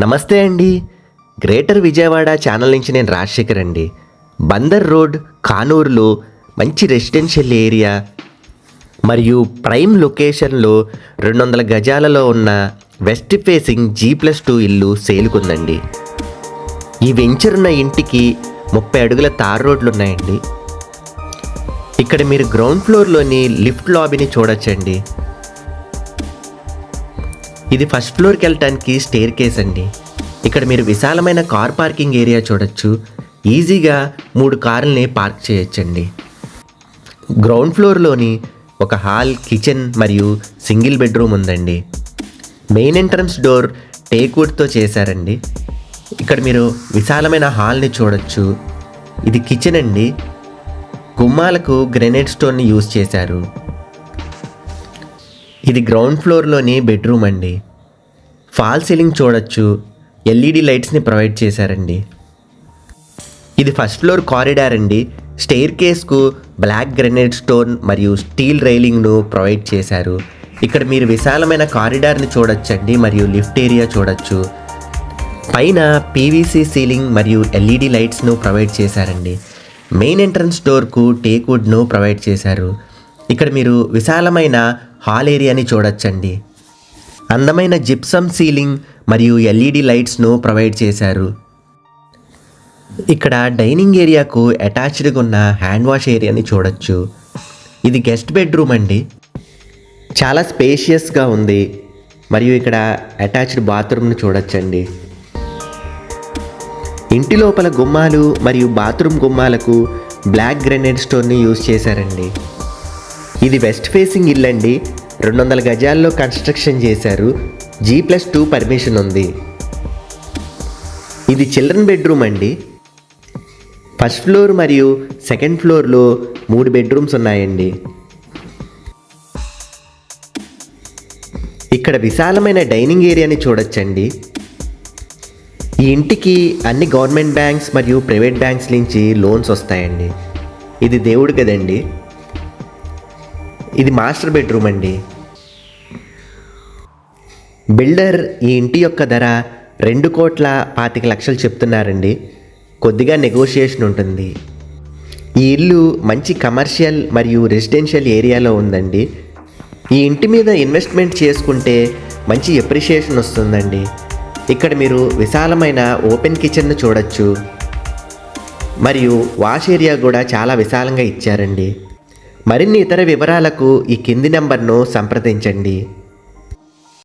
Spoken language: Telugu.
నమస్తే అండి. గ్రేటర్ విజయవాడ ఛానల్ నుంచి నేను రాజశేఖర్ అండి. బందర్ రోడ్ కానూరులో మంచి రెసిడెన్షియల్ ఏరియా మరియు ప్రైమ్ లొకేషన్లో 200 గజాలలో ఉన్న వెస్ట్ ఫేసింగ్ G+2 ఇల్లు సేలుకుందండి. ఈ వెంచర్ ఉన్న ఇంటికి 30 అడుగుల తార్ రోడ్లు ఉన్నాయండి. ఇక్కడ మీరు గ్రౌండ్ ఫ్లోర్లోని లిఫ్ట్ లాబీని చూడొచ్చండి. ఇది ఫస్ట్ ఫ్లోర్కి వెళ్ళటానికి స్టేర్ కేస్ అండి. ఇక్కడ మీరు విశాలమైన కార్ పార్కింగ్ ఏరియా చూడొచ్చు. ఈజీగా 3 కార్లని పార్క్ చేయొచ్చండి. గ్రౌండ్ ఫ్లోర్లోని ఒక హాల్, కిచెన్ మరియు సింగిల్ బెడ్రూమ్ ఉందండి. మెయిన్ ఎంట్రన్స్ డోర్ టేక్వుడ్తో చేశారండి. ఇక్కడ మీరు విశాలమైన హాల్ని చూడొచ్చు. ఇది కిచెన్ అండి. గుమ్మాలకు గ్రెనైట్ స్టోన్ని యూజ్ చేశారు. ఇది గ్రౌండ్ ఫ్లోర్లోని బెడ్రూమ్ అండి. ఫాల్ సీలింగ్ చూడొచ్చు. LED లైట్స్ని ప్రొవైడ్ చేశారండి. ఇది ఫస్ట్ ఫ్లోర్ కారిడార్ అండి. స్టెయిర్ కేస్కు బ్లాక్ గ్రెనైట్ స్టోన్ మరియు స్టీల్ రైలింగ్ను ప్రొవైడ్ చేశారు. ఇక్కడ మీరు విశాలమైన కారిడార్ని చూడొచ్చండి మరియు లిఫ్ట్ ఏరియా చూడొచ్చు. పైన PVC సీలింగ్ మరియు LED లైట్స్ను ప్రొవైడ్ చేశారండి. మెయిన్ ఎంట్రన్స్ డోర్కు టేక్వుడ్ను ప్రొవైడ్ చేశారు. ఇక్కడ మీరు విశాలమైన హాల్ ఏరియాని చూడొచ్చండి. అందమైన జిప్సమ్ సీలింగ్ మరియు LED లైట్స్ను ప్రొవైడ్ చేశారు. ఇక్కడ డైనింగ్ ఏరియాకు అటాచ్డ్గా ఉన్న హ్యాండ్ వాష్ ఏరియాని చూడొచ్చు. ఇది గెస్ట్ బెడ్రూమ్ అండి. చాలా స్పేషియస్గా ఉంది మరియు ఇక్కడ అటాచ్డ్ బాత్రూమ్ని చూడొచ్చండి. ఇంటి లోపల గుమ్మాలు మరియు బాత్రూమ్ గుమ్మాలకు బ్లాక్ గ్రెనైట్ స్టోన్ని యూజ్ చేశారండి. ఇది వెస్ట్ ఫేసింగ్ ఇల్లు అండి. 200 గజాల్లో కన్స్ట్రక్షన్ చేశారు. G+2 పర్మిషన్ ఉంది. ఇది చిల్డ్రన్ బెడ్రూమ్ అండి. ఫస్ట్ ఫ్లోర్ మరియు సెకండ్ ఫ్లోర్లో 3 బెడ్రూమ్స్ ఉన్నాయండి. ఇక్కడ విశాలమైన డైనింగ్ ఏరియాని చూడొచ్చండి. ఈ ఇంటికి అన్ని గవర్నమెంట్ బ్యాంక్స్ మరియు ప్రైవేట్ బ్యాంక్స్ నుంచి లోన్స్ వస్తాయండి. ఇది దేవుడి గదండి. ఇది మాస్టర్ బెడ్రూమ్ అండి. బిల్డర్ ఈ ఇంటి యొక్క ధర 2,25,00,000 చెప్తున్నారండి. కొద్దిగా నెగోషియేషన్ ఉంటుంది. ఈ ఇల్లు మంచి కమర్షియల్ మరియు రెసిడెన్షియల్ ఏరియాలో ఉందండి. ఈ ఇంటి మీద ఇన్వెస్ట్మెంట్ చేసుకుంటే మంచి ఎప్రిషియేషన్ వస్తుందండి. ఇక్కడ మీరు విశాలమైన ఓపెన్ కిచెన్ను చూడొచ్చు మరియు వాష్ ఏరియా కూడా చాలా విశాలంగా ఇచ్చారండి. మరిన్ని ఇతర వివరాలకు ఈ కింది నెంబర్ను సంప్రదించండి.